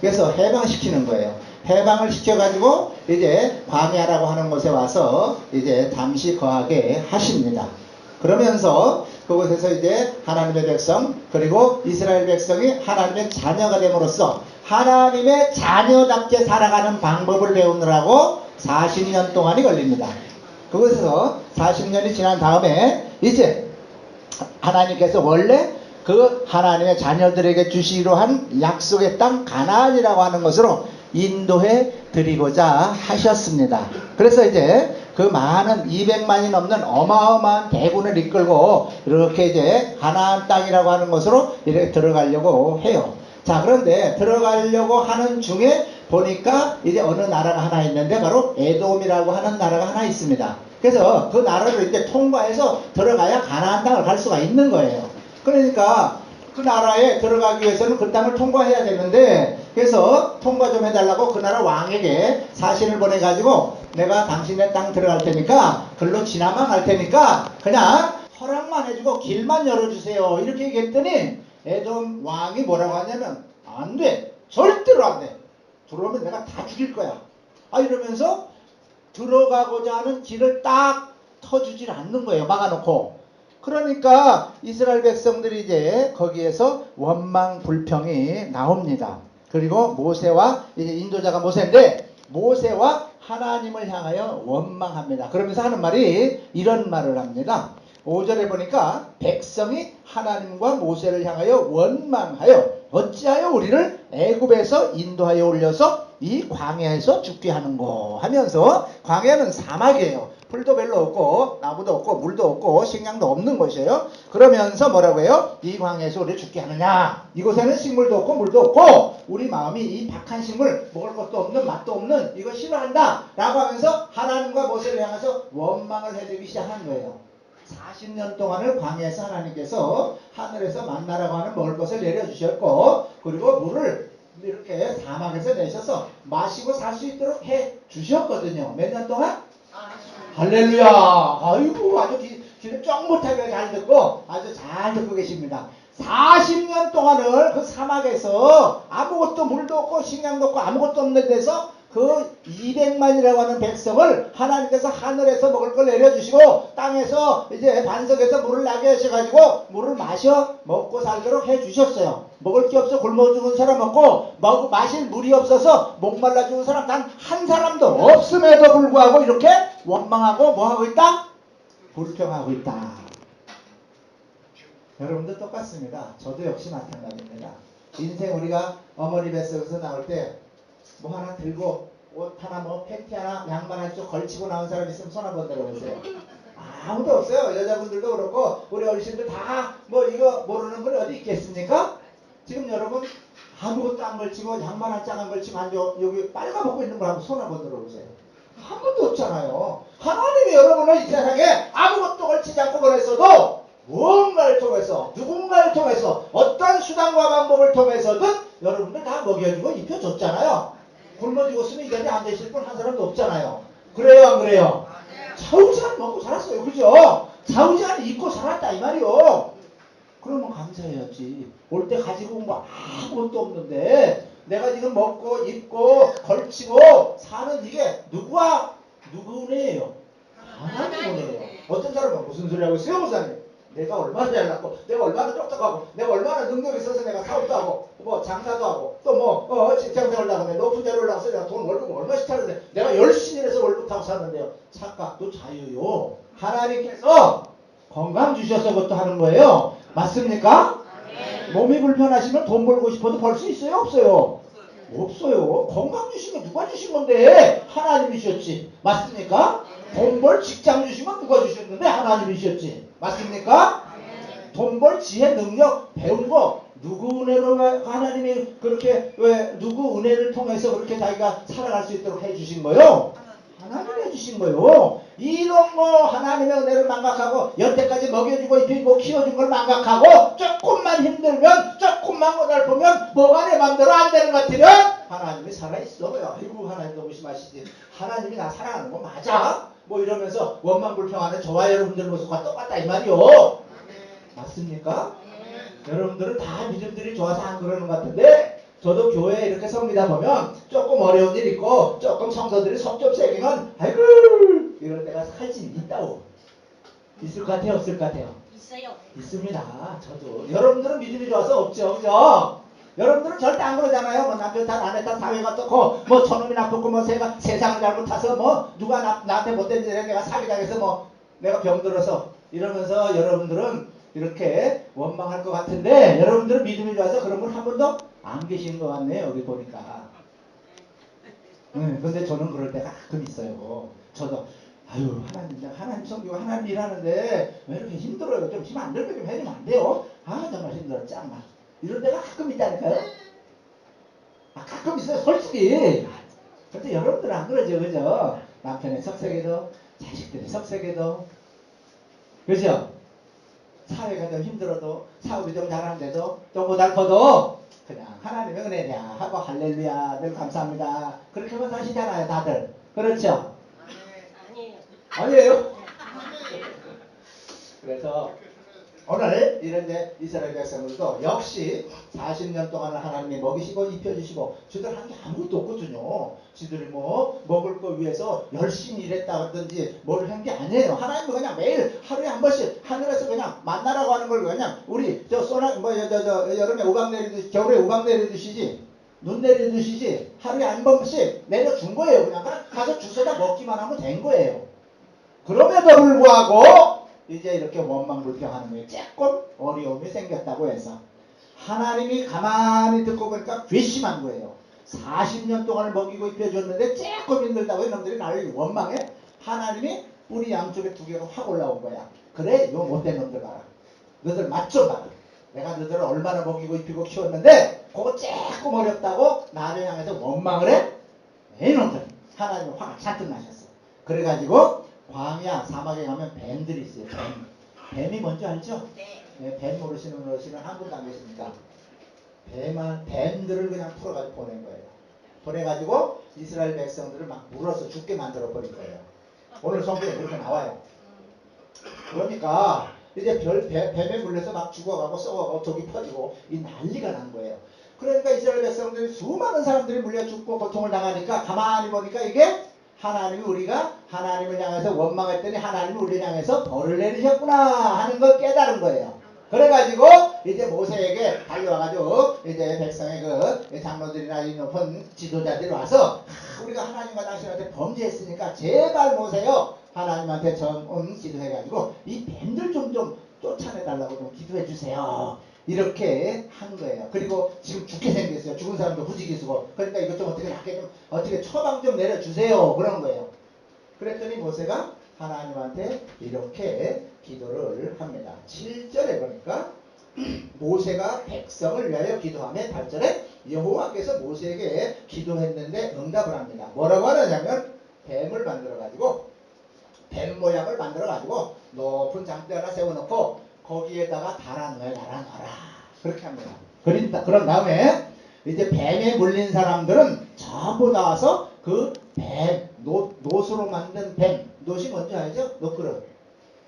그래서 해방시키는 거예요. 해방을 시켜가지고 이제 광야라고 하는 곳에 와서 이제 잠시 거하게 하십니다. 그러면서 그곳에서 이제 하나님의 백성 그리고 이스라엘 백성이 하나님의 자녀가 됨으로써 하나님의 자녀답게 살아가는 방법을 배우느라고 40년 동안이 걸립니다. 그곳에서 40년이 지난 다음에 이제 하나님께서 원래 그 하나님의 자녀들에게 주시기로 한 약속의 땅 가나안이라고 하는 것으로 인도해 드리고자 하셨습니다. 그래서 이제 그 많은 200만이 넘는 어마어마한 대군을 이끌고 이렇게 이제 가나안 땅이라고 하는 것으로 이렇게 들어가려고 해요. 자, 그런데 들어가려고 하는 중에 보니까 이제 어느 나라가 하나 있는데 바로 에돔이라고 하는 나라가 하나 있습니다. 그래서 그 나라를 이제 통과해서 들어가야 가나안 땅을 갈 수가 있는 거예요. 그러니까 그 나라에 들어가기 위해서는 그 땅을 통과해야 되는데, 그래서 통과 좀 해달라고 그 나라 왕에게 사신을 보내가지고 내가 당신의 땅 들어갈 테니까 글로 지나만 갈 테니까 그냥 허락만 해주고 길만 열어주세요 이렇게 얘기했더니 에돔 왕이 뭐라고 하냐면 안 돼, 절대로 안 돼, 들어오면 내가 다 죽일 거야 이러면서 들어가고자 하는 길을 딱 터주질 않는 거예요. 막아놓고. 그러니까 이스라엘 백성들이 이제 거기에서 원망 불평이 나옵니다. 그리고 모세와 이제 인도자가 모세인데 모세와 하나님을 향하여 원망합니다. 그러면서 하는 말이 이런 말을 합니다. 5절에 보니까 백성이 하나님과 모세를 향하여 원망하여 어찌하여 우리를 애굽에서 인도하여 올려서 이 광야에서 죽게 하는고 하면서, 광야는 사막이에요. 풀도 별로 없고 나무도 없고 물도 없고 식량도 없는 곳이에요. 그러면서 뭐라고 해요? 이 광야에서 우리를 죽게 하느냐, 이곳에는 식물도 없고 물도 없고 우리 마음이 이 박한 식물 먹을 것도 없는 맛도 없는 이거 싫어한다 라고 하면서 하나님과 모세를 향해서 원망을 해주기 시작한 거예요. 40년 동안을 광야에서 하나님께서 하늘에서 만나라고 하는 먹을 것을 내려주셨고 그리고 물을 이렇게 사막에서 내셔서 마시고 살 수 있도록 해 주셨거든요. 몇 년 동안? 할렐루야. 아이고 아주 귀를 쫑 못하게 잘 듣고 아주 잘 듣고 계십니다. 40년 동안을 그 사막에서 아무것도 물도 없고 식량도 없고 아무것도 없는 데서 그 200만이라고 하는 백성을 하나님께서 하늘에서 먹을 걸 내려주시고 땅에서 이제 반석에서 물을 나게 하셔가지고 물을 마셔 먹고 살도록 해주셨어요. 먹을 게 없어 굶어 죽은 사람 없고 마실 물이 없어서 목말라 죽은 사람 단 한 사람도 없음에도 불구하고 이렇게 원망하고 뭐하고 있다? 불평하고 있다. 여러분도 똑같습니다. 저도 역시 마찬가지입니다. 인생 우리가 어머니 뱃속에서 나올 때 뭐 하나 들고 옷 하나 뭐 팬티 하나 양말 한쪽 걸치고 나온 사람 있으면 손 한번 들어보세요. 아무도 없어요. 여자분들도 그렇고 우리 어르신들 다 뭐 이거 모르는 분 어디 있겠습니까? 지금 여러분 아무것도 안 걸치고 양말 한 짝 안 걸치고 여기 빨가벗고 있는 분 한번 손 한번 들어보세요. 한 번도 없잖아요. 하나님이 여러분을 이 세상에 아무것도 걸치지 않고 보냈어도 무언가를 통해서 누군가를 통해서 어떤 수단과 방법을 통해서든 여러분들 다 먹여주고 입혀줬잖아요. 굶어 죽었으면 이 자리에 안 계실 분 한 사람도 없잖아요. 그래요 안 그래요? 자우지간 먹고 살았어요. 그죠? 자우지간 입고 살았다 이 말이요. 그러면 감사해야지. 올 때 가지고 온 거 아무것도 없는데 내가 지금 먹고 입고 걸치고 사는 이게 누구 은혜예요? 하나님 은혜예요. 어떤 사람은 무슨 소리 하고 있어요 목사님? 내가 얼마나 잘났고 내가 얼마나 똑똑하고 내가 얼마나 능력이 있어서 내가 사업도 하고 뭐 장사도 하고 또 뭐 직장생활도 하고 내가 높은 자리를 올라가서 내가 돈 월급 얼마씩 타는데 내가 열심히 해서 월급 타고 샀는데요. 착각도 자유요. 하나님께서 건강 주셔서 그것도 하는 거예요. 맞습니까? 몸이 불편하시면 돈 벌고 싶어도 벌 수 있어요 없어요? 없어요. 건강 주신 거 누가 주신 건데? 하나님이 주셨지. 맞습니까? 돈 벌 직장 주신 건 누가 주셨는데? 하나님이 주셨지. 맞습니까? 돈 벌 지혜 능력 배운 거 누구 은혜로 하나님이 그렇게 왜 누구 은혜를 통해서 그렇게 자기가 살아갈 수 있도록 해주신 거요? 하나님이 해주신 거요. 이런 거 하나님의 은혜를 망각하고 여태까지 먹여주고 입히고 키워준 걸 망각하고 조금만 힘들면 조금만 고달프면 뭐가 내 맘대로 안 되는 것 같으면 하나님이 살아있어요. 아이고 하나님 너무 심하시지. 하나님이 나 사랑하는 거 맞아? 뭐 이러면서 원망불평하는 저와 여러분들 모습과 똑같다 이 말이요. 맞습니까? 여러분들은 다 믿음들이 좋아서 안 그러는 것 같은데 저도 교회에 이렇게 섭니다 보면 조금 어려운 일 있고 조금 성도들이 속 좀 세기면 아이고 이럴 때가 사실 있다고. 있을 것 같아요? 없을 것 같아요? 있어요. 있습니다. 저도. 여러분들은 믿음이 좋아서 없죠. 그죠? 여러분들은 절대 안 그러잖아요. 뭐 남편 탓, 아내 탓, 사회가 좋고, 뭐 저놈이 나쁘고, 뭐 세상을 잘못해서, 뭐 누가 나한테 못된 일에 내가 사기당해서, 뭐 내가 병들어서 이러면서 여러분들은 이렇게 원망할 것 같은데, 여러분들은 믿음이 좋아서 그런 분 한 분도 안 계신 것 같네요. 여기 보니까. 근데 저는 그럴 때가 가끔 있어요. 저도 아유 하나님 섬기고 하나님 일하는데 왜 이렇게 힘들어요? 좀 힘 안 들게 좀 해주면 안 돼요? 아 정말 힘들어 짱나. 이런 때가 가끔 있다니까요. 가끔 있어요 솔직히. 근데 여러분들은 안 그러죠, 그죠? 남편의 석색에도 자식들의 석색에도 그죠? 사회가 좀 힘들어도 사업이 좀 잘하는데도 좀 고달퍼도 그냥 하나님의 은혜냐 하고 할렐루야 늘 감사합니다 그렇게만 사시잖아요 다들. 그렇죠? 아니에요. 아니에요? 그래서 오늘 이런 이제 이스라엘 백성들도 역시 40년 동안을 하나님이 먹이시고 입혀주시고 지들 한 게 아무것도 없거든요. 지들이 뭐 먹을 거 위해서 열심히 일했다든지 뭘 한 게 아니에요. 하나님은 그냥 매일 하루에 한 번씩 하늘에서 그냥 만나라고 하는 걸 그냥 우리 여름에 우박 내리듯이 겨울에 우박 내리듯이지 눈 내리듯이지 하루에 한 번씩 내려준 거예요. 그냥 가서 주워다 먹기만 하면 된 거예요. 그럼에도 불구하고 이제 이렇게 원망불평하는 거예요. 조금 어려움이 생겼다고 해서 하나님이 가만히 듣고 보니까 괘씸한 거예요. 40년 동안을 먹이고 입혀줬는데 조금 힘들다고 이놈들이 나를 원망해. 하나님이 뿌리 양쪽에 두 개가 확 올라온 거야. 그래 요 못된 놈들 봐라. 너들 맛 좀 봐라. 내가 너들을 얼마나 먹이고 입히고 키웠는데 그거 조금 어렵다고 나를 향해서 원망을 해? 이놈들. 하나님이 화가 잔뜩 나셨어. 그래가지고 광야 사막에 가면 뱀들이 있어요. 뱀이 뭔지 알죠? 네. 네, 뱀 모르시는 한 분도 안 계십니까? 뱀들을 그냥 풀어가지고 보낸 거예요. 보내가지고 이스라엘 백성들을 막 물어서 죽게 만들어 버린 거예요. 오늘 성경에 그렇게 나와요. 그러니까 이제 뱀에 물려서 막 죽어가고 썩어가고 독이 퍼지고 이 난리가 난 거예요. 그러니까 이스라엘 백성들이 수많은 사람들이 물려 죽고 고통을 당하니까 가만히 보니까 이게 하나님이 우리가 하나님을 향해서 원망했더니 하나님이 우리를 향해서 벌을 내리셨구나 하는 걸 깨달은 거예요. 그래가지고 이제 모세에게 달려와가지고 이제 백성의 그 장로들이나 이 높은 지도자들이 와서 우리가 하나님과 당신한테 범죄했으니까 제발 모세요 하나님한테 전 기도해가지고 이 뱀들 좀 쫓아내달라고 좀 기도해 주세요. 이렇게 한 거예요. 그리고 지금 죽게 생겼어요. 죽은 사람도 후지기수고. 그러니까 이것 좀 어떻게 낫게 좀 어떻게 처방 좀 내려주세요. 그런 거예요. 그랬더니 모세가 하나님한테 이렇게 기도를 합니다. 7절에 보니까 모세가 백성을 위하여 기도하며 8절에 여호와께서 모세에게 기도했는데 응답을 합니다. 뭐라고 하느냐면 뱀을 만들어가지고 뱀 모양을 만들어가지고 높은 장대 하나 세워놓고 거기에다가 달아넣어라 그렇게 합니다. 그런 다음에 이제 뱀에 물린 사람들은 전부 나와서 그 뱀, 노수로 만든 뱀, 노시 뭔지 알죠? 노그릇.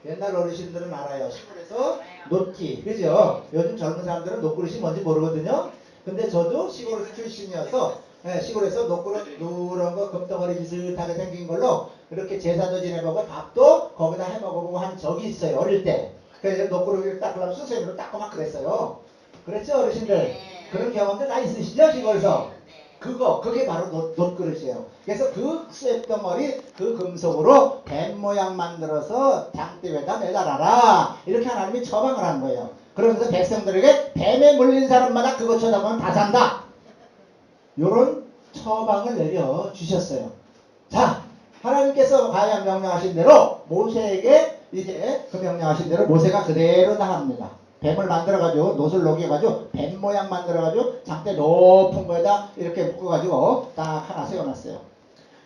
옛날 어르신들은 알아요. 시골에서 노끼, 그죠? 요즘 젊은 사람들은 노그릇이 뭔지 모르거든요. 근데 저도 시골 출신이어서 시골에서 노그릇 누런 거 금덩어리 비슷하게 생긴 걸로 이렇게 제사도 지내보고 밥도 거기다 해먹어보고 한 적이 있어요. 어릴 때. 그래서 노그릇을 닦으려면 수세미로 닦고 막 그랬어요. 그랬죠 어르신들? 네. 그런 경험들 다 있으시죠 시골에서? 네. 그게 바로 놋그릇이에요. 그래서 그 쇳덩어리 그 금속으로 뱀 모양 만들어서 장대에다 매달아라 이렇게 하나님이 처방을 한 거예요. 그러면서 백성들에게 뱀에 물린 사람마다 그거 쳐다보면 다 산다 요런 처방을 내려주셨어요. 자, 하나님께서 과연 명령하신 대로 모세에게 이제 그 명령하신 대로 모세가 그대로 다 합니다. 뱀을 만들어가지고 놋을 녹여가지고 뱀 모양 만들어가지고 장대 높은 거에다 이렇게 묶어가지고 딱 하나 세워놨어요.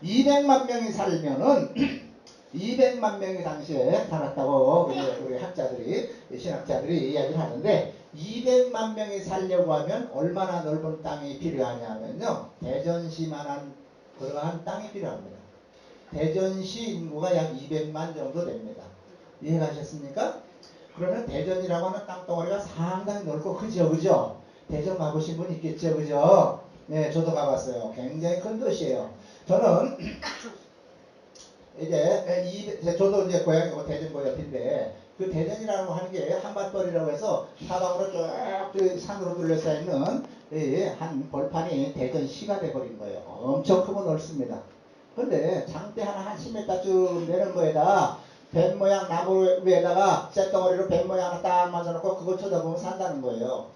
200만 명이 살면은 200만 명이 당시에 살았다고 우리 학자들이 신학자들이 이야기를 하는데 200만 명이 살려고 하면 얼마나 넓은 땅이 필요하냐면요. 대전시만한 그러한 땅이 필요합니다. 대전시 인구가 약 200만 정도 됩니다. 이해가셨습니까? 그러면 대전이라고 하는 땅덩어리가 상당히 넓고 크죠, 그죠? 대전 가보신 분 있겠죠, 그죠? 네, 저도 가봤어요. 굉장히 큰 도시예요. 저는 저도 이제 고향이 대전고 옆인데 그 대전이라고 하는 게 한밭벌이라고 해서 사방으로 쭉 산으로 둘러싸여 있는 한 벌판이 대전시가 돼버린 거예요. 엄청 크고 넓습니다. 근데 장대 하나 한 10m 쭉 내는 거에다 뱀 모양 나무 위에다가 쇳덩어리로 뱀 모양 하나 딱 만들어놓고 그거 쳐다보면 산다는 거예요.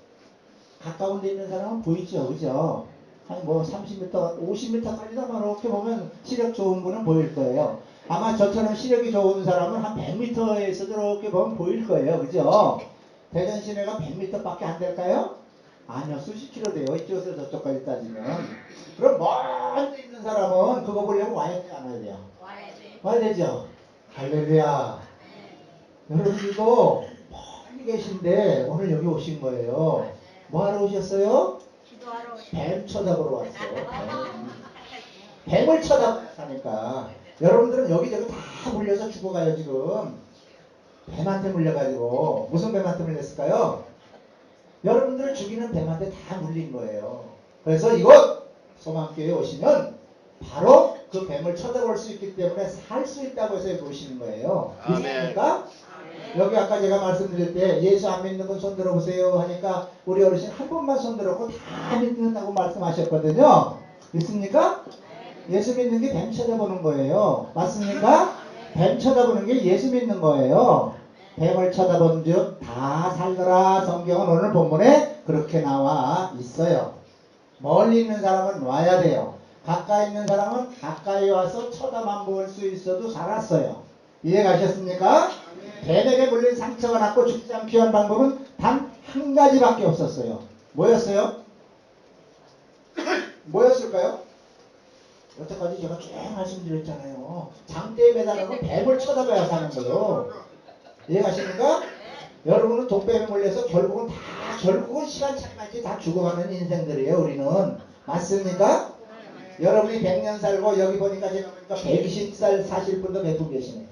가까운 데 있는 사람은 보이죠, 그죠? 한 뭐 30m, 50m까지도 이렇게 보면 시력 좋은 분은 보일 거예요. 아마 저처럼 시력이 좋은 사람은 한 100m에서도 이렇게 보면 보일 거예요, 그죠? 대전 시내가 100m밖에 안 될까요? 아니요, 수십 킬로 돼요. 이쪽에서 저쪽까지 따지면. 그럼 멀리 있는 사람은 그거 보려면 와야 돼요, 안 와야 돼요? 와야 되죠. 할렐루야. 여러분들도 멀리 계신데 오늘 여기 오신 거예요. 뭐 하러 오셨어요? 뱀 쳐다보러 왔어요. 뱀을 쳐다보니까 여러분들은 여기저기 다 물려서 죽어가요 지금. 뱀한테 물려가지고. 무슨 뱀한테 물렸을까요? 여러분들을 죽이는 뱀한테 다 물린 거예요. 그래서 이곳 소망교회에 오시면 바로 그 뱀을 쳐다볼 수 있기 때문에 살 수 있다고 해서 여기 오시는 거예요. 믿습니까? 여기 아까 제가 말씀드릴 때 예수 안 믿는 분 손 들어보세요 하니까 우리 어르신 한 번만 손 들었고 다 믿는다고 말씀하셨거든요. 믿습니까? 예수 믿는 게 뱀 쳐다보는 거예요. 맞습니까? 뱀 쳐다보는 게 예수 믿는 거예요. 뱀을 쳐다본 즉 다 살더라. 성경은 오늘 본문에 그렇게 나와 있어요. 멀리 있는 사람은 와야 돼요. 가까이 있는 사람은 가까이 와서 쳐다만 볼 수 있어도 살았어요. 이해 가셨습니까? 뱀에게 물린 상처가 낫고 죽지 않기 위한 방법은 단 한 가지밖에 없었어요. 뭐였어요? 뭐였을까요? 여태까지 제가 쭉 말씀드렸잖아요. 장대에 매달아서 뱀을 쳐다봐야 사는 거예요. 이해가십니까? 여러분은 독뱀에 몰려서 결국은 시간차까지 다 죽어가는 인생들이에요. 우리는. 맞습니까? 여러분이 100년 살고 여기 보니까 제가 보니까 120살 사실 분도 몇 분 계시네.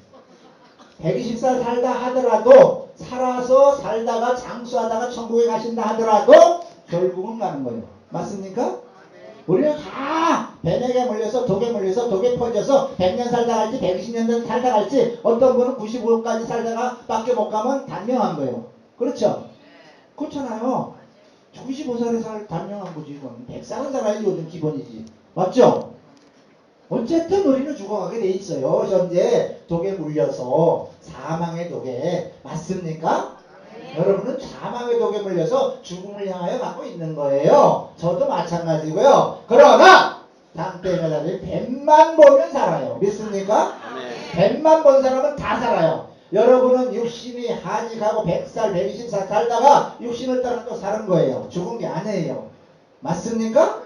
120살 살다 하더라도 살아서 살다가 장수하다가 천국에 가신다 하더라도 결국은 가는 거예요. 맞습니까? 우리는 다 뱀에게 물려서 독에 물려서 독에 퍼져서 100년 살다 갈지 120년 살다 갈지 어떤 분은 95까지 살다가 밖에 못 가면 단명한 거예요. 그렇죠? 그렇잖아요. 95살에 단명한 거지 이건. 100살은 살아야지 요즘 기본이지. 맞죠? 어쨌든 우리는 죽어가게 돼 있어요. 현재 독에 물려서 사망의 독에. 맞습니까? 여러분은 사망의 독에 물려서 죽음을 향하여 가고 있는 거예요. 저도 마찬가지고요. 그러나 장대에 매달린 뱀만 보면 살아요. 믿습니까? 뱀만 본 사람은 다 살아요. 여러분은 육신이 한익하고 100살, 120살 살다가 육신을 따라 또 사는 거예요. 죽은 게 아니에요. 맞습니까?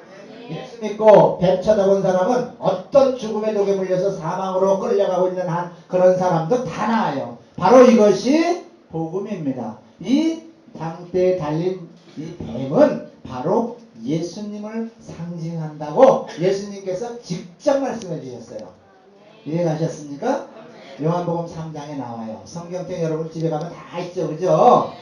예수 믿고 뱀 쳐다본 사람은 어떤 죽음의 독에 물려서 사망으로 끌려가고 있는 한 그런 사람도 다 나아요. 바로 이것이 복음입니다. 이 장대에 달린 이 뱀은 바로 예수님을 상징한다고 예수님께서 직접 말씀해 주셨어요. 이해가셨습니까? 요한복음 3장에 나와요. 성경책 여러분 집에 가면 다 있죠, 그죠?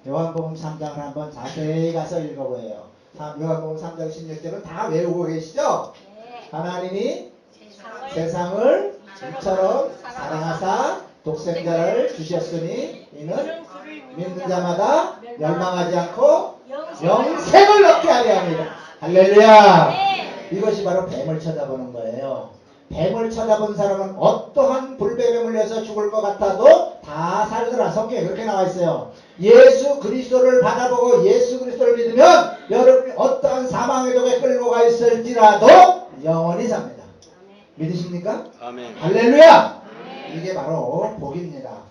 요한복음 3장을 한번 자세히 가서 읽어보세요. 요한복음 3장 16절은 다 외우고 계시죠? 하나님이 세상을 이처럼 사랑하사 독생자를 주셨으니 이는 믿는 자마다 멸망하지 않고 영생을 얻게 하려 합니다. 할렐루야. 이것이 바로 뱀을 쳐다보는 거예요. 뱀을 쳐다본 사람은 어떠한 불뱀에 물려서 죽을 것 같아도 다 살더라. 성경에 그렇게 나와 있어요. 예수 그리스도를 바라보고 예수 그리스도를 믿으면 여러분이 어떠한 사망의 독에 끌고 가 있을지라도 영원히 삽니다. 믿으십니까? 아멘. 할렐루야. 이게 바로 복입니다.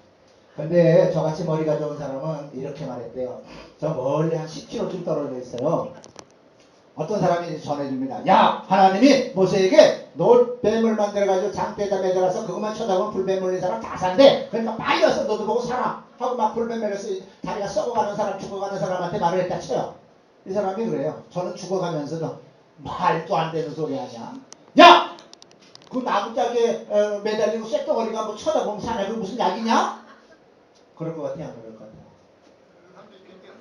근데 저같이 머리가 좋은 사람은 이렇게 말했대요. 저 멀리 한 10km쯤 떨어져 있어요. 어떤 사람이 전해줍니다. 야, 하나님이 모세에게 노뱀을 만들어가지고 장대에다 매달아서 그것만 쳐다보면 불뱀 물린 사람 다 산대. 그러니까 빨리 와서 너도 보고 살아. 하고 막 불뱀 매려서 다리가 썩어가는 사람, 죽어가는 사람한테 말을 했다 쳐요. 이 사람이 그래요. 저는 죽어가면서도 말도 안 되는 소리 하냐. 야! 그 나무짝에 매달리고 쇳덩어리가 뭐 쳐다보면 사네. 그게 무슨 약이냐? 그럴 것 같아요, 안 그럴 것 같아요?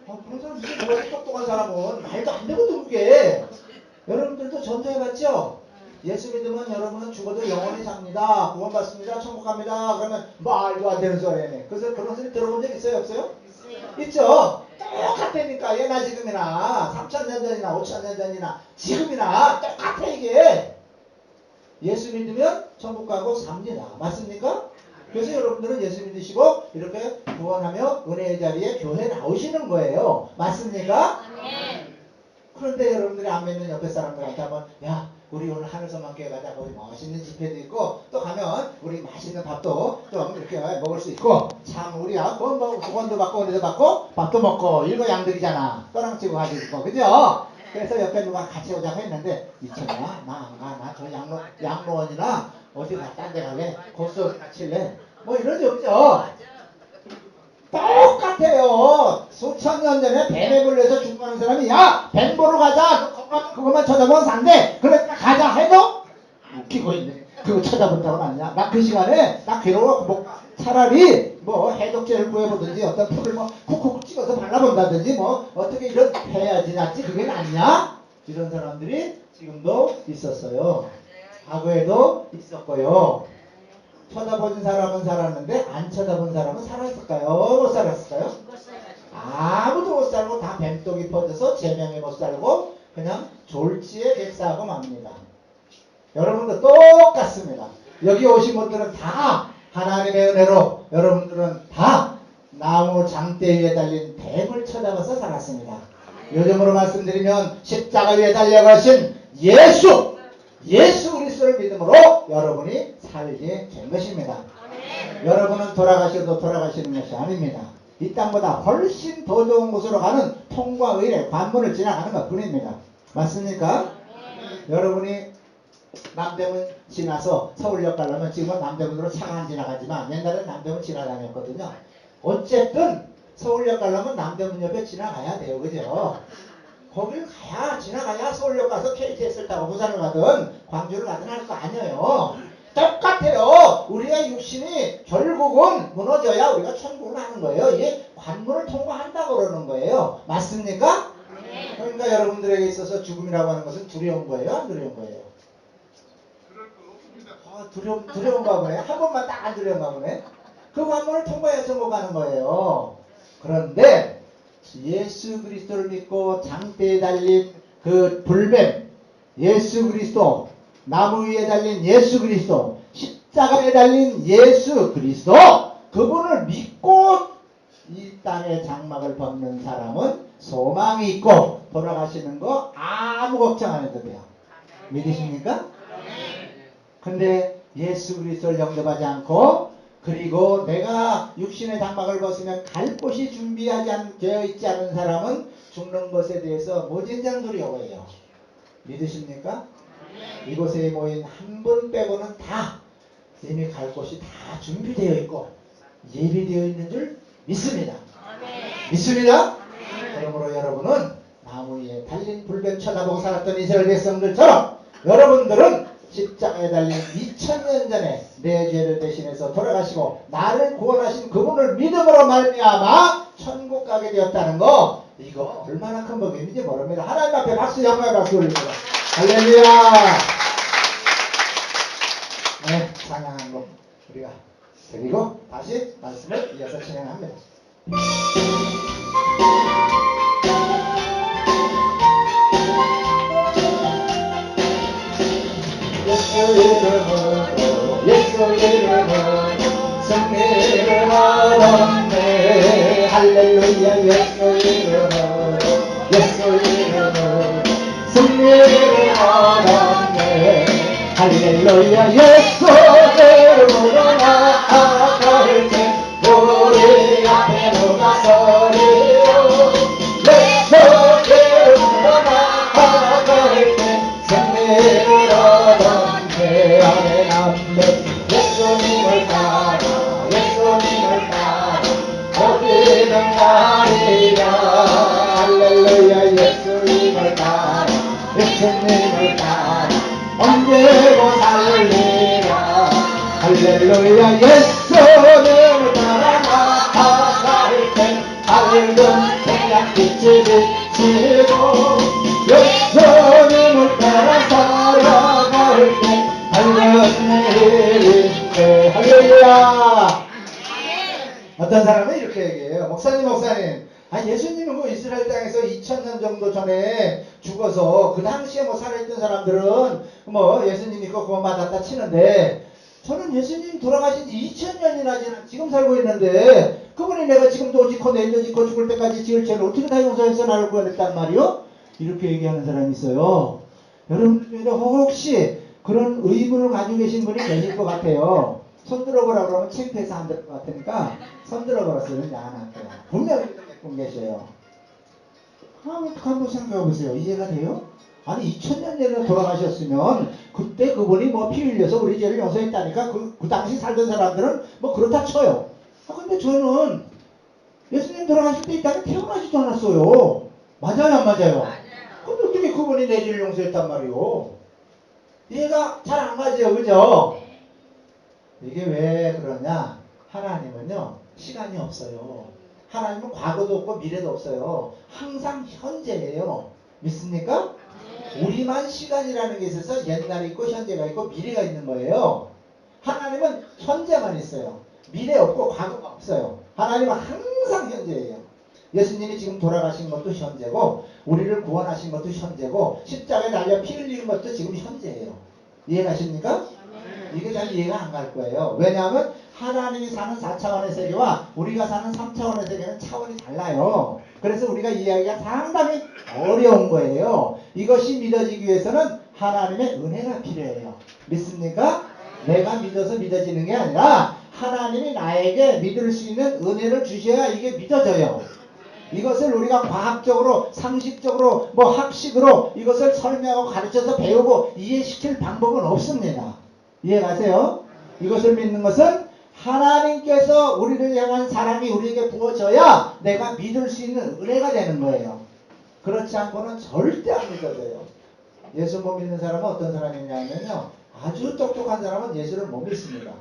그런 사람 무슨 그렇게 똑똑한 사람은 말도 안 되거든 그게. 여러분들도 전도해봤죠? 예수 믿으면 여러분은 죽어도 영원히 삽니다. 구원받습니다. 천국 갑니다. 그러면 말도 안 되는 소리네. 그래서 그런 소리 들어본 적 있어요? 없어요? 있죠? 똑같다니까. 예나 지금이나 3,000년 전이나 5,000년 전이나 지금이나 똑같아 이게. 예수 믿으면 천국 가고 삽니다. 맞습니까? 그래서 여러분들은 예수 믿으시고 이렇게 구원하며 은혜의 자리에 교회 나오시는 거예요. 맞습니까? 그런데 여러분들이 안 믿는 옆에 사람들한테 한번 야 우리 오늘 하늘섬만교회 가자. 거기 맛있는 집회도 있고 또 가면 우리 맛있는 밥도 좀 이렇게 먹을 수 있고 참 우리야 구원도 받고 은혜도 받고 밥도 먹고 일거양득이잖아. 떠랑 치고 가지고 있고 그죠? 그래서 옆에 누가 같이 오자고 했는데 미쳤냐? 나 안 가. 나 저 양로원이나 어디 딴 데 갈래? 고스톱이나 칠래? 뭐 이러지 없죠? 똑같아요. 수천 년 전에 뱀에 걸려서 죽는 사람이 야 뱀 보러 가자. 그것만 쳐다보면 산대. 그러니까 가자 해도 웃기고 있네. 그거 쳐다본다고 아니냐? 나 그 시간에 나 괴로워. 뭐 차라리 뭐 해독제를 구해보든지 어떤 풀을 뭐 쿡쿡 찍어서 발라본다든지 뭐 어떻게 이런 해야지 낫지 그게 낫냐? 이런 사람들이 지금도 있었어요. 과거에도 있었고요. 쳐다본 사람은 살았는데 안 쳐다본 사람은 살았을까요? 못 살았을까요? 아무도 못 살고 다 뱀독이 퍼져서 제명에 못 살고 그냥 졸지에 객사하고 맙니다. 여러분도 똑같습니다. 여기 오신 분들은 다 하나님의 은혜로 여러분들은 다 나무 장대 위에 달린 뱀을 쳐다봐서 살았습니다. 요즘으로 말씀드리면 십자가 위에 달려가신 예수 그리스도를 믿음으로 여러분이 살게 된 것입니다. 여러분은 돌아가셔도 돌아가시는 것이 아닙니다. 이 땅보다 훨씬 더 좋은 곳으로 가는 통과의의 관문을 지나가는 것 뿐입니다. 맞습니까? 여러분이 남대문 지나서 서울역 가려면 지금은 남대문으로 차가 안 지나가지만 옛날에는 남대문 지나다녔거든요. 어쨌든 서울역 가려면 남대문 옆에 지나가야 돼요. 그죠? 거길 지나가야 서울역 가서 KTX를 타고 부산을 가든 광주를 가든 할 거 아니에요. 똑같아요. 우리의 육신이 결국은 무너져야 우리가 천국을 가는 거예요. 이게 관문을 통과한다고 그러는 거예요. 맞습니까? 그러니까 여러분들에게 있어서 죽음이라고 하는 것은 두려운 거예요? 안 두려운 거예요? 두려운가 보네. 한 번만 딱 안 두려운가 보네. 그 관문을 통과해야 천국 가는 거예요. 그런데 예수 그리스도를 믿고 장대에 달린 그 불뱀, 예수 그리스도, 나무 위에 달린 예수 그리스도, 십자가에 달린 예수 그리스도, 그분을 믿고 이 땅의 장막을 벗는 사람은 소망이 있고 돌아가시는 거 아무 걱정 안 해도 돼요. 믿으십니까? 근데 예수 그리스도를 영접하지 않고 그리고 내가 육신의 장막을 벗으면 갈 곳이 되어 있지 않은 사람은 죽는 것에 대해서 무진장 두려워해요. 믿으십니까? 이곳에 모인 한 분 빼고는 다 이미 갈 곳이 다 준비되어 있고 예비되어 있는 줄 믿습니다. 믿습니다? 그러므로 여러분은 나무 위에 달린 불뱀 쳐다보고 살았던 이스라엘 백성들처럼 여러분들은 십자가에 달린 2000년 전에 내 죄를 대신해서 돌아가시고 나를 구원하신 그분을 믿음으로 말미암아 천국 가게 되었다는 거, 이거 얼마나 큰 복음인지 모릅니다. 하나님 앞에 박수, 영광의 박수 올립니다. 할렐루야. 네, 찬양한 곡 우리가 드리고 다시 말씀을 이어서 진행합니다. 예수 이름으로 승리를 얻었네. 할렐루야. 예수 이름으로 승리를 얻었네. 할렐루야. 예수 이름으로 나아갈 때 우리 앞에 누가 서리요. 예수 이름으로 나아갈 때 승리를 얻었네. 아멘 아멘. 예수님을 따라 어디든 가리라. 할렐루야. 예수님을 따라 언제고 살리라. 할렐루야. 예수님을 따라 나아갈 때 밝은 태양빛을 비치고 예수님을 따라 살아갈 때 밝은 일인데 할렐루야. 어떤 사람은 이렇게 얘기해요. 목사님, 예수님은 뭐 이스라엘 땅에서 2000년 정도 전에 죽어서 그 당시에 뭐 살아있던 사람들은 뭐 예수님 믿고 구원 받았다 치는데 저는 예수님 돌아가신 지 2000년이나 지금 살고 있는데 그분이 내가 지금도 짓고 내일도 짓고 죽을 때까지 지을 죄를 어떻게 다 용서해서 나를 구원했단 말이요? 이렇게 얘기하는 사람이 있어요. 여러분 중에 혹시 그런 의문을 가지고 계신 분이 계실 것 같아요. 손 들어보라 그러면 창피해서 안 될 것 같으니까 손 들어보라서는 안 할게요. 분명히 분 계셔요. 한번 생각해 보세요. 이해가 돼요? 아니 2000년 전에 돌아가셨으면 그때 그분이 뭐 피 흘려서 우리 죄를 용서했다니까 그 당시 살던 사람들은 뭐 그렇다 쳐요. 근데 저는 예수님 돌아가실 때 이 땅에 태어나지도 않았어요. 맞아요 안 맞아요? 근데 어떻게 그분이 내 죄를 용서했단 말이요? 이해가 잘 안 가죠, 그죠? 이게 왜 그러냐? 하나님은요 시간이 없어요. 하나님은 과거도 없고 미래도 없어요. 항상 현재예요. 믿습니까? 우리만 시간이라는 게 있어서 옛날이 있고 현재가 있고 미래가 있는 거예요. 하나님은 현재만 있어요. 미래 없고 과거가 없어요. 하나님은 항상 현재예요. 예수님이 지금 돌아가신 것도 현재고 우리를 구원하신 것도 현재고 십자가에 달려 피 흘리는 것도 지금 현재예요. 이해가십니까? 이게 잘 이해가 안 갈 거예요. 왜냐하면 하나님이 사는 4차원의 세계와 우리가 사는 3차원의 세계는 차원이 달라요. 그래서 우리가 이해하기가 상당히 어려운 거예요. 이것이 믿어지기 위해서는 하나님의 은혜가 필요해요. 믿습니까? 내가 믿어서 믿어지는 게 아니라 하나님이 나에게 믿을 수 있는 은혜를 주셔야 이게 믿어져요. 이것을 우리가 과학적으로 상식적으로 뭐 학식으로 이것을 설명하고 가르쳐서 배우고 이해시킬 방법은 없습니다. 이해가세요? 이것을 믿는 것은 하나님께서 우리를 향한 사랑이 우리에게 부어져야 내가 믿을 수 있는 은혜가 되는 거예요. 그렇지 않고는 절대 안 믿어져요. 예수 못 믿는 사람은 어떤 사람이냐면요, 아주 똑똑한 사람은 예수를 못 믿습니다.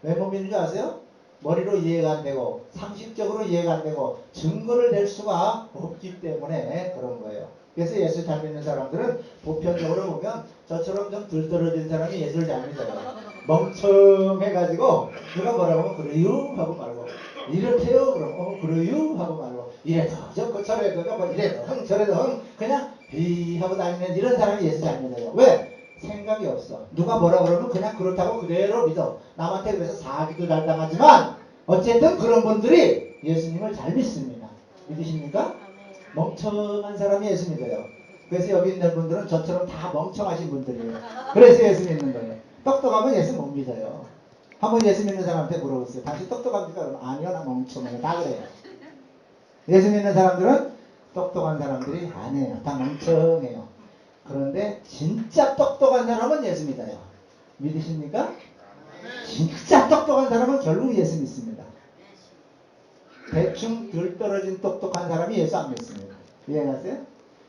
왜 못 믿는 줄 아세요? 머리로 이해가 안 되고 상식적으로 이해가 안 되고 증거를 댈 수가 없기 때문에 그런 거예요. 그래서 예수 잘 믿는 사람들은 보편적으로 보면 저처럼 좀 들떨어진 사람이 예수를 잘 믿어요. 멍청해가지고 누가 뭐라고 하면 그래요 하고 말고, 이렇게요 그럼 그래요 하고 말고, 이래도 저거 저래도 저거 이래도 흥 저래도 흥 그냥 비 하고 다니는 이런 사람이 예수 잘 믿어요. 왜? 생각이 없어. 누가 뭐라 그러면 그냥 그렇다고 그대로 믿어. 남한테 그래서 사기도 잘 당하지만 어쨌든 그런 분들이 예수님을 잘 믿습니다. 믿으십니까? 멍청한 사람이 예수 믿어요. 그래서 여기 있는 분들은 저처럼 다 멍청하신 분들이에요. 그래서 예수 믿는 거예요. 똑똑하면 예수 못 믿어요. 한번 예수 믿는 사람한테 물어보세요. 당신 똑똑합니까? 그러면 아니요, 나 멍청해요. 다 그래요. 예수 믿는 사람들은 똑똑한 사람들이 아니에요. 다 멍청해요. 그런데 진짜 똑똑한 사람은 예수 믿어요. 믿으십니까? 진짜 똑똑한 사람은 결국 예수 믿습니다. 대충 들떨어진 똑똑한 사람이 예수 안 믿습니다. 이해하세요?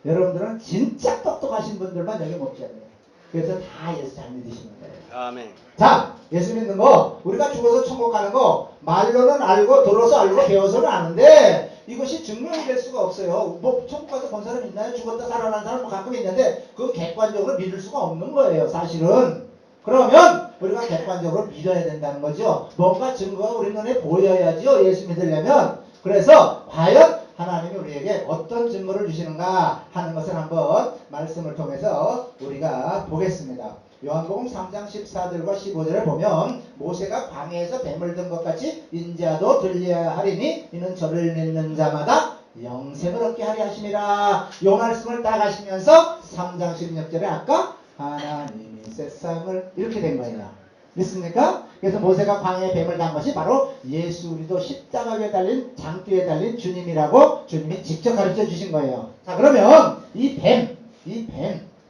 여러분들은 진짜 똑똑하신 분들만 여기 못 잡아요. 그래서 다 예수 잘 믿으시는 거예요. 아멘. 자, 예수 믿는 거, 우리가 죽어서 천국 가는 거 말로는 알고 들어서 알고 배워서는 아는데 이것이 증명이 될 수가 없어요. 뭐 천국 가서 본 사람 있나요? 죽었다 살아난 사람 뭐 가끔 있는데 그 객관적으로 믿을 수가 없는 거예요, 사실은. 그러면 우리가 객관적으로 믿어야 된다는 거죠. 뭔가 증거가 우리 눈에 보여야죠, 예수 믿으려면. 그래서 과연 하나님이 우리에게 어떤 증거를 주시는가 하는 것을 한번 말씀을 통해서 우리가 보겠습니다. 요한복음 3장 14절과 15절에 보면 모세가 광야에서 뱀을 든 것 같이 인자도 들려야 하리니 이는 저를 믿는 자마다 영생을 얻게 하리 하심이라. 요 말씀을 딱 하시면서 3장 16절에 아까 하나님이 세상을 이렇게 된 거예요. 믿습니까? 그래서 모세가 광야에 뱀을 단 것이 바로 예수 그리스도 십자가 위에 달린 장대에 달린 주님이라고 주님이 직접 가르쳐 주신 거예요. 자, 그러면 이 뱀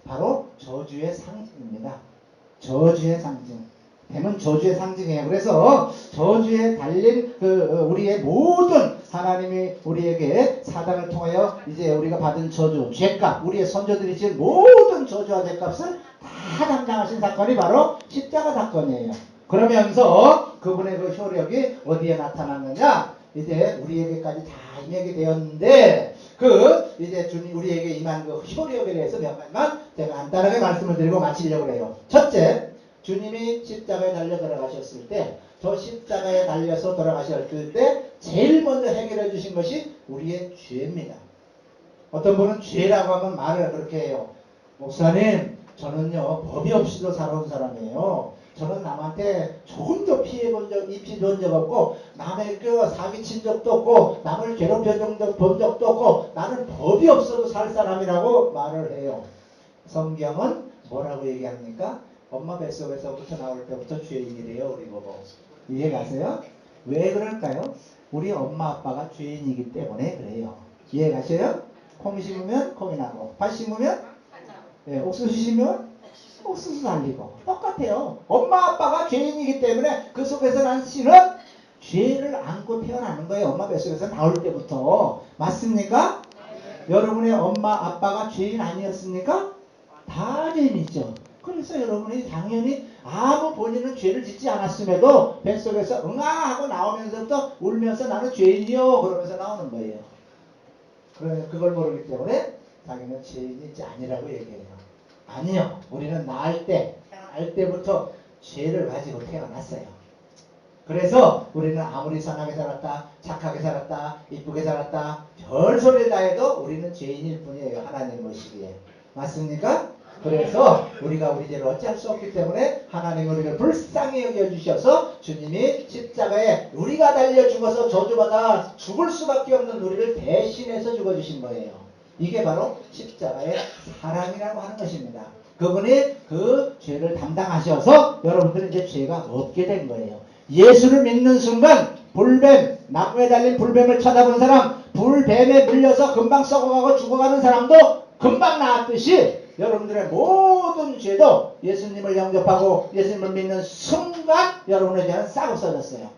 바로 저주의 상징입니다. 저주의 상징. 뱀은 저주의 상징이에요. 그래서 저주에 달린 우리의 모든 하나님이 우리에게 사단을 통하여 이제 우리가 받은 저주, 죄값, 우리의 선조들이 지은 모든 저주와 죄값을 다 담당하신 사건이 바로 십자가 사건이에요. 그러면서 그분의 그 효력이 어디에 나타났느냐? 이제 우리에게까지 다 임하게 되었는데 그 이제 주님 우리에게 임한 그 효력에 대해서 몇 가지만 제가 간단하게 말씀을 드리고 마치려고 해요. 첫째, 주님이 십자가에 달려 돌아가셨을 때 저 십자가에 달려서 돌아가셨을 때 제일 먼저 해결해 주신 것이 우리의 죄입니다. 어떤 분은 죄라고 하면 말을 그렇게 해요. 목사님, 저는요 법이 없이도 살아온 사람이에요. 저는 남한테 조금도 피해 본 적 없고 남의 사기친 적도 없고 남을 괴롭혀 본 적도 없고 나는 법이 없어도 살 사람이라고 말을 해요. 성경은 뭐라고 얘기합니까? 엄마 뱃속에서부터 나올 때부터 죄인이래요. 우리 보고 이해가세요? 왜 그럴까요? 우리 엄마 아빠가 죄인이기 때문에 그래요. 이해가세요? 콩 심으면 콩이 나고 팥 심으면 옥수수 심으면 옥수수 달리고 똑같아요. 엄마 아빠가 죄인이기 때문에 그 속에서 난 씨는 죄를 안고 태어나는 거예요. 엄마 뱃속에서 나올 때부터. 맞습니까? 여러분의 엄마 아빠가 죄인 아니었습니까? 다 죄인이죠. 그래서 여러분이 당연히 아무 본인은 죄를 짓지 않았음에도 뱃속에서 응아 하고 나오면서부터 울면서 나는 죄인이요 그러면서 나오는 거예요. 그걸 모르기 때문에 자기는 죄인이 아니라고 얘기해요. 아니요. 우리는 낳을 때부터 죄를 가지고 태어났어요. 그래서 우리는 아무리 선하게 살았다, 착하게 살았다, 이쁘게 살았다, 별소리를 다 해도 우리는 죄인일 뿐이에요. 하나님 보시기에. 맞습니까? 그래서 우리가 우리 죄를 어찌할 수 없기 때문에 하나님 우리를 불쌍히 여겨주셔서 주님이 십자가에 우리가 달려 죽어서 저주받아 죽을 수밖에 없는 우리를 대신해서 죽어주신 거예요. 이게 바로 십자가의 사랑이라고 하는 것입니다. 그분이 그 죄를 담당하셔서 여러분들은 이제 죄가 없게 된 거예요. 예수를 믿는 순간 불뱀, 나무에 달린 불뱀을 쳐다본 사람, 불뱀에 물려서 금방 썩어가고 죽어가는 사람도 금방 나았듯이 여러분들의 모든 죄도 예수님을 영접하고 예수님을 믿는 순간 여러분의 죄는 싹 없어졌어요.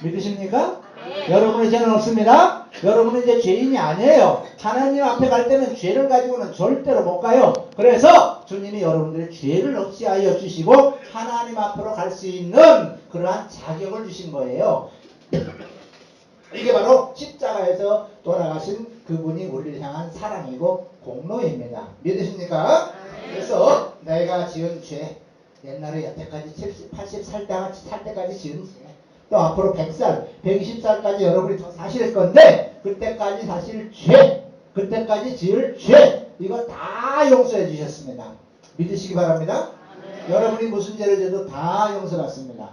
믿으십니까? 여러분의 죄는 없습니다. 여러분은 이제 죄인이 아니에요. 하나님 앞에 갈 때는 죄를 가지고는 절대로 못 가요. 그래서 주님이 여러분들의 죄를 없애하여 주시고 하나님 앞으로 갈 수 있는 그러한 자격을 주신 거예요. 이게 바로 십자가에서 돌아가신 그분이 우리를 향한 사랑이고 공로입니다. 믿으십니까? 그래서 내가 지은 죄, 옛날에 여태까지 70, 80 살 때까지 지은 죄, 또 앞으로 100살, 120살까지 여러분이 더 사실 건데 그때까지 사실 죄, 그때까지 지을 죄, 이거 다 용서해 주셨습니다. 믿으시기 바랍니다. 여러분이 무슨 죄를 져도 다 용서받습니다.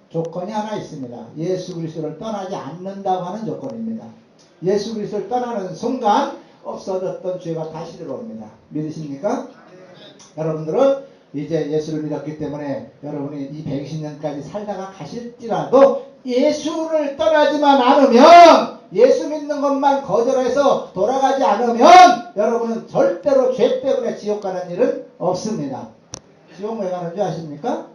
조건이 하나 있습니다. 예수 그리스도를 떠나지 않는다고 하는 조건입니다. 예수 그리스도를 떠나는 순간 없어졌던 죄가 다시 들어옵니다. 믿으십니까? 여러분들은 이제 예수를 믿었기 때문에 여러분이 이 120년까지 살다가 가실지라도 예수를 떠나지만 않으면, 예수 믿는 것만 거절해서 돌아가지 않으면 여러분은 절대로 죄 때문에 지옥 가는 일은 없습니다. 지옥 왜 가는 줄 아십니까?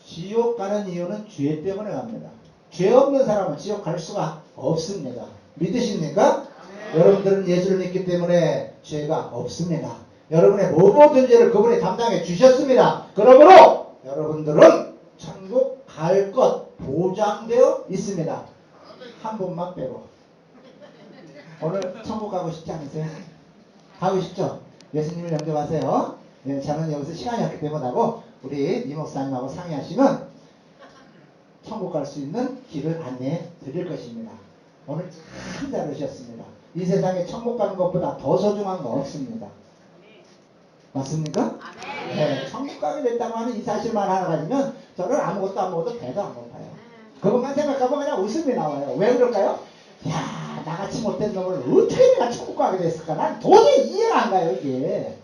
지옥 가는 이유는 죄 때문에 갑니다. 죄 없는 사람은 지옥 갈 수가 없습니다. 믿으십니까? 여러분들은 예수를 믿기 때문에 죄가 없습니다. 여러분의 모든 죄를 그분이 담당해 주셨습니다. 그러므로 여러분들은 천국 갈 것 보장되어 있습니다. 한 분만 빼고. 오늘 천국 가고 싶지 않으세요? 가고 싶죠? 예수님을 영접하세요. 네, 저는 여기서 시간이 없기 때문에 하고 우리 이 목사님하고 상의하시면 천국 갈 수 있는 길을 안내해 드릴 것입니다. 오늘 참 잘 오셨습니다. 이 세상에 천국 가는 것보다 더 소중한 거 없습니다. 맞습니까? 네, 천국 가게 됐다고 하는 이 사실만 하나 가지면 저는 아무것도 안 먹어도 배도 안 고파요. 그것만 생각하면 그냥 웃음이 나와요. 왜 그럴까요? 야, 나같이 못된 놈을 어떻게 내가 천국 가게 됐을까? 난 도저히 이해가 안 가요, 이게.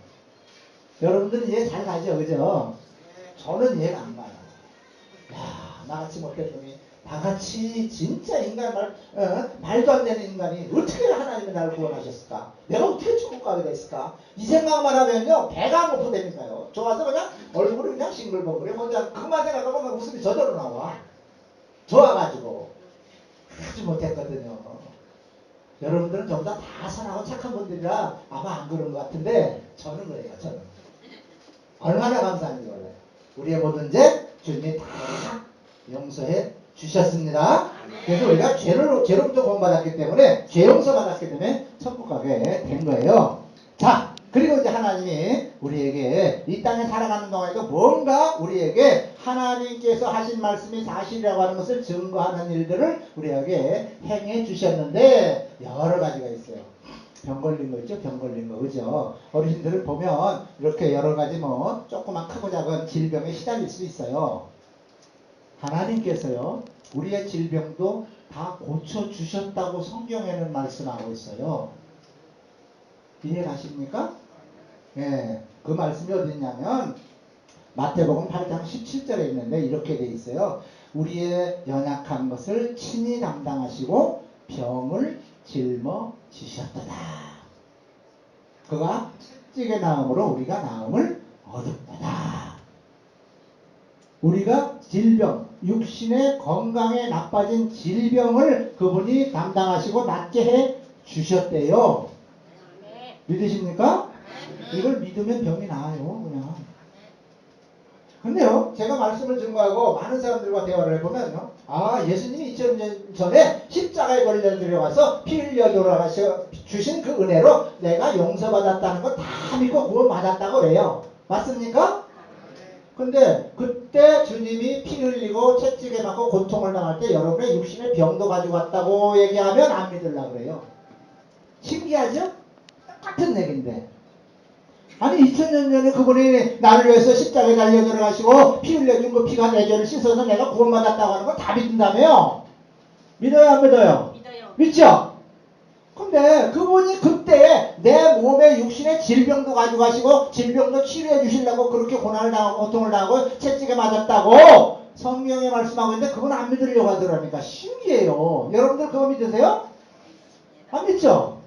여러분들은 이해 잘 가죠, 그죠? 저는 이해가 안 가요. 야, 나같이 못된 놈이, 나같이 진짜 인간 말도 안 되는 인간이 어떻게 하나님이 나를 구원하셨을까? 내가 어떻게 천국 가게 됐을까? 이 생각만 하면요, 배가 안 고프다니까요. 좋아서 그냥 얼굴이 그냥 싱글벙글해. 혼자 그만 생각하면 웃음이 저절로 나와. 좋아가지고. 아주 못했거든요. 여러분들은 전부 다 선하고 착한 분들이라 아마 안 그런 것 같은데 저는 그래요. 저는. 얼마나 감사한지 몰라요. 우리의 모든 죄 주님이 다 용서해 주셨습니다. 그래서 우리가 죄로부터 구원받았기 때문에 죄 용서 받았기 때문에 천국 가게 된 거예요. 자, 그리고 이제 하나님이 우리에게 이 땅에 살아가는 동안에도 뭔가 우리에게 하나님께서 하신 말씀이 사실이라고 하는 것을 증거하는 일들을 우리에게 행해 주셨는데 여러 가지가 있어요. 병 걸린 거 있죠? 병 걸린 거, 그죠? 어르신들을 보면 이렇게 여러 가지 뭐 조그만 크고 작은 질병에 시달릴 수 있어요. 하나님께서요, 우리의 질병도 다 고쳐주셨다고 성경에는 말씀하고 있어요. 이해가십니까? 예, 그 말씀이 어디 있냐면 마태복음 8장 17절에 있는데 이렇게 돼 있어요. 우리의 연약한 것을 친히 담당하시고 병을 짊어지셨도다. 그가 채찍의 나음으로 우리가 나음을 얻었다. 우리가 질병, 육신의 건강에 나빠진 질병을 그분이 담당하시고 낫게 해 주셨대요. 믿으십니까? 이걸 믿으면 병이 나아요, 그냥. 근데요, 제가 말씀을 증거하고 많은 사람들과 대화를 해보면요, 아, 예수님이 2000년 전에 십자가에 걸려 들어가서 피 흘려 돌아가셔 주신 그 은혜로 내가 용서받았다는 거 다 믿고 구원받았다고 그래요. 맞습니까? 근데 그때 주님이 피 흘리고 채찍에 맞고 고통을 당할 때 여러분의 육신의 병도 가지고 왔다고 얘기하면 안 믿으려고 그래요. 신기하죠? 똑같은 얘기인데. 아니 2000년 전에 그분이 나를 위해서 십자가에 달려 들어가시고 피 흘려준 그 피가 내 죄를 씻어서 내가 구원받았다고 하는 거 다 믿는다며요? 믿어요 안 믿어요? 믿어요. 믿죠? 근데 그분이 그때 내 몸의 육신의 질병도 가지고 가시고 질병도 치료해 주시려고 그렇게 고난을 당하고 고통을 당하고 채찍에 맞았다고 성경에 말씀하고 있는데 그건 안 믿으려고 하더라니까. 신기해요. 여러분들 그거 믿으세요? 안 믿죠?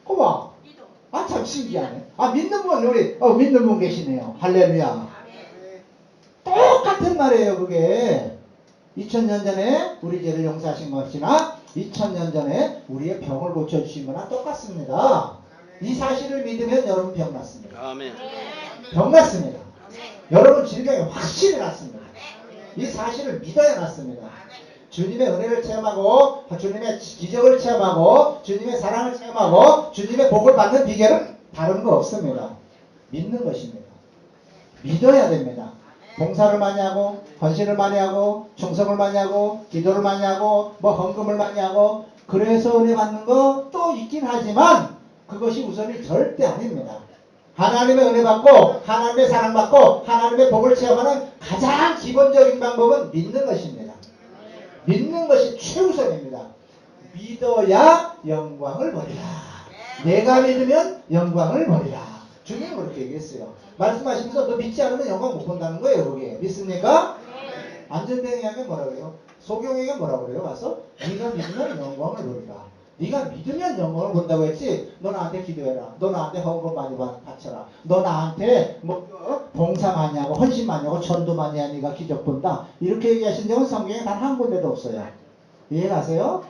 그거 믿어. 봐. 아, 참 신기하네. 아, 믿는 분, 믿는 분 계시네요. 할렐루야. 똑같은 말이에요, 그게. 2000년 전에 우리 죄를 용서하신 것이나 2000년 전에 우리의 병을 고쳐주신 거나 똑같습니다. 이 사실을 믿으면 여러분 병 났습니다. 아멘. 병 났습니다. 여러분 질병이 확실히 났습니다. 이 사실을 믿어야 났습니다. 주님의 은혜를 체험하고 주님의 기적을 체험하고 주님의 사랑을 체험하고 주님의 복을 받는 비결은 다른 거 없습니다. 믿는 것입니다. 믿어야 됩니다. 봉사를 많이 하고 헌신을 많이 하고 충성을 많이 하고 기도를 많이 하고 뭐 헌금을 많이 하고 그래서 은혜 받는 거 또 있긴 하지만 그것이 우선이 절대 아닙니다. 하나님의 은혜 받고 하나님의 사랑 받고 하나님의 복을 체험하는 가장 기본적인 방법은 믿는 것입니다. 믿는 것이 최우선입니다. 믿어야 영광을 버리라. 내가 믿으면 영광을 버리라. 주님은 그렇게 얘기했어요. 말씀하시면서 너 믿지 않으면 영광 못 본다는 거예요. 그게 믿습니까? 안전뱅이에게 뭐라 그래요? 소경에게 뭐라 그래요? 와서 네가 믿으면 영광을 버리라. 네가 믿으면 영광을 본다고 했지. 너 나한테 기도해라. 너 나한테 헌금 많이 바쳐라. 너 나한테 봉사 많이 하고 헌신 많이 하고 전도 많이 하니 네가 기적 본다. 이렇게 얘기하신 적은 성경에 단 한 군데도 없어요. 이해가세요?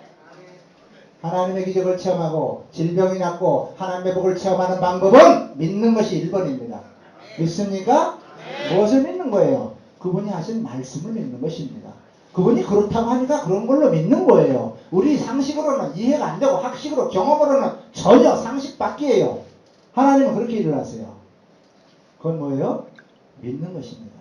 하나님의 기적을 체험하고 질병이 낫고 하나님의 복을 체험하는 방법은 믿는 것이 1번입니다. 믿습니까? 무엇을 믿는 거예요? 그분이 하신 말씀을 믿는 것입니다. 그분이 그렇다고 하니까 그런 걸로 믿는 거예요. 우리 상식으로는 이해가 안 되고 학식으로 경험으로는 전혀 상식 밖이에요. 하나님은 그렇게 일을 하세요. 그건 뭐예요? 믿는 것입니다.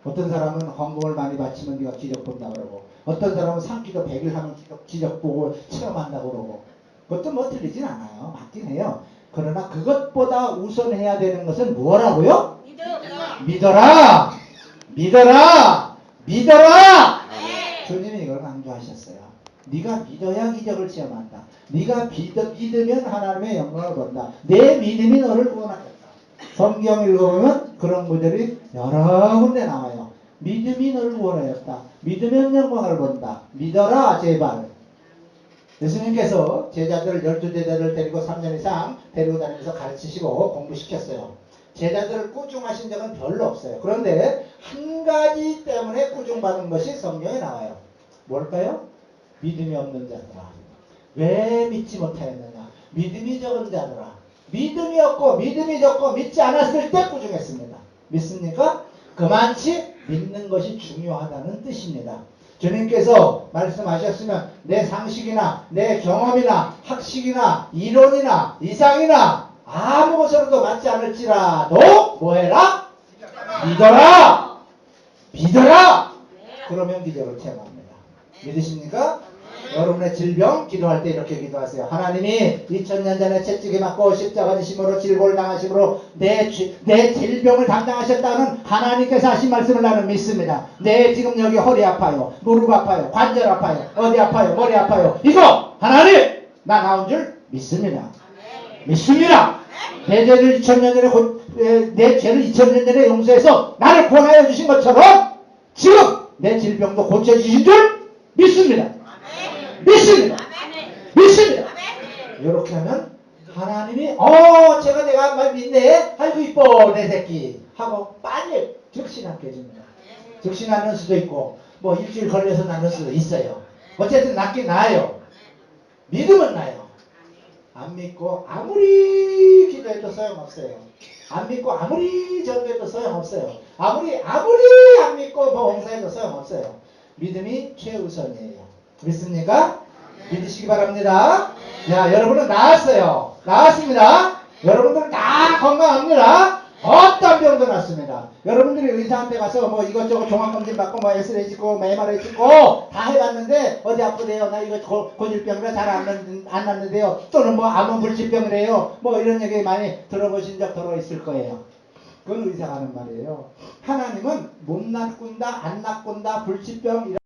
어떤 사람은 헌금을 많이 바치면 네가 기적 본다고 그러고 어떤 사람은 상기도 100일 하면 기적 보고 체험한다고 그러고 그것도 뭐 틀리진 않아요. 맞긴 해요. 그러나 그것보다 우선해야 되는 것은 뭐라고요? 믿어라! 믿어라! 믿어라! 주님이 이걸 강조하셨어요. 네가 믿어야 기적을 체험한다. 네가 믿으면 하나님의 영광을 본다. 내 믿음이 너를 구원하겠다. 성경 읽어보면 그런 구절이 여러 군데 나와요. 믿음이 너를 구원하였다. 믿으면 영광을 본다. 믿어라 제발. 예수님께서 제자들을 12제자들을 데리고 3년 이상 데리고 다니면서 가르치시고 공부시켰어요. 제자들을 꾸중하신 적은 별로 없어요. 그런데 한 가지 때문에 꾸중받은 것이 성경에 나와요. 뭘까요? 믿음이 없는 자들아. 왜 믿지 못하였느냐? 믿음이 적은 자들아. 믿음이 없고 믿음이 적고 믿지 않았을 때 꾸중했습니다. 믿습니까? 그만치 믿는 것이 중요하다는 뜻입니다. 주님께서 말씀하셨으면 내 상식이나 내 경험이나 학식이나 이론이나 이상이나 아무 것으로도 맞지 않을지라도 뭐해라? 믿어라! 믿어라! 그러면 기적을 체험합니다. 믿으십니까? 여러분의 질병 기도할 때 이렇게 기도하세요. 하나님이 2000년 전에 채찍에 맞고 십자가 지심으로 질고를 당하심으로 내 질병을 담당하셨다는 하나님께서 하신 말씀을 나는 믿습니다. 내 지금 여기 허리 아파요, 무릎 아파요, 관절 아파요, 어디 아파요, 머리 아파요. 이거 하나님 나 나온 줄 믿습니다. 믿습니다. 내 죄를 2000년 전에 내 죄를 2000년 전에 용서해서 나를 구원하여 주신 것처럼 지금 내 질병도 고쳐주신 줄 믿습니다. 믿습니다. 믿습니다. 이렇게 하면 하나님이 제가 내가 한 말 믿네. 아이고 이뻐 내 새끼 하고 빨리 즉시낫게 해줍니다. 즉시 낫는 수도 있고 뭐 일주일 걸려서 낫는 수도 있어요. 어쨌든 낫긴 나아요. 믿으면 나요. 안 믿고 아무리 기도해도 소용없어요. 안 믿고 아무리 전도해도 소용없어요. 아무리 안 믿고 뭐 봉사해도 소용없어요. 믿음이 최우선이에요. 믿습니까? 믿으시기 바랍니다. 자, 여러분은 나았어요. 나았습니다. 여러분들은 다 건강합니다. 어떤 병도 낫습니다. 여러분들이 의사한테 가서 뭐 이것저것 종합검진 받고 뭐 엑스레이 찍고 뭐 MRI 찍고 다 해봤는데 어디 아프대요. 나 이거 고질병이라 잘 안 낫는데요. 또는 뭐 암은 불치병이래요. 뭐 이런 얘기 많이 들어보신 적 들어있을 거예요. 그건 의사가 하는 말이에요. 하나님은 못 낫군다, 안 낫군다, 불치병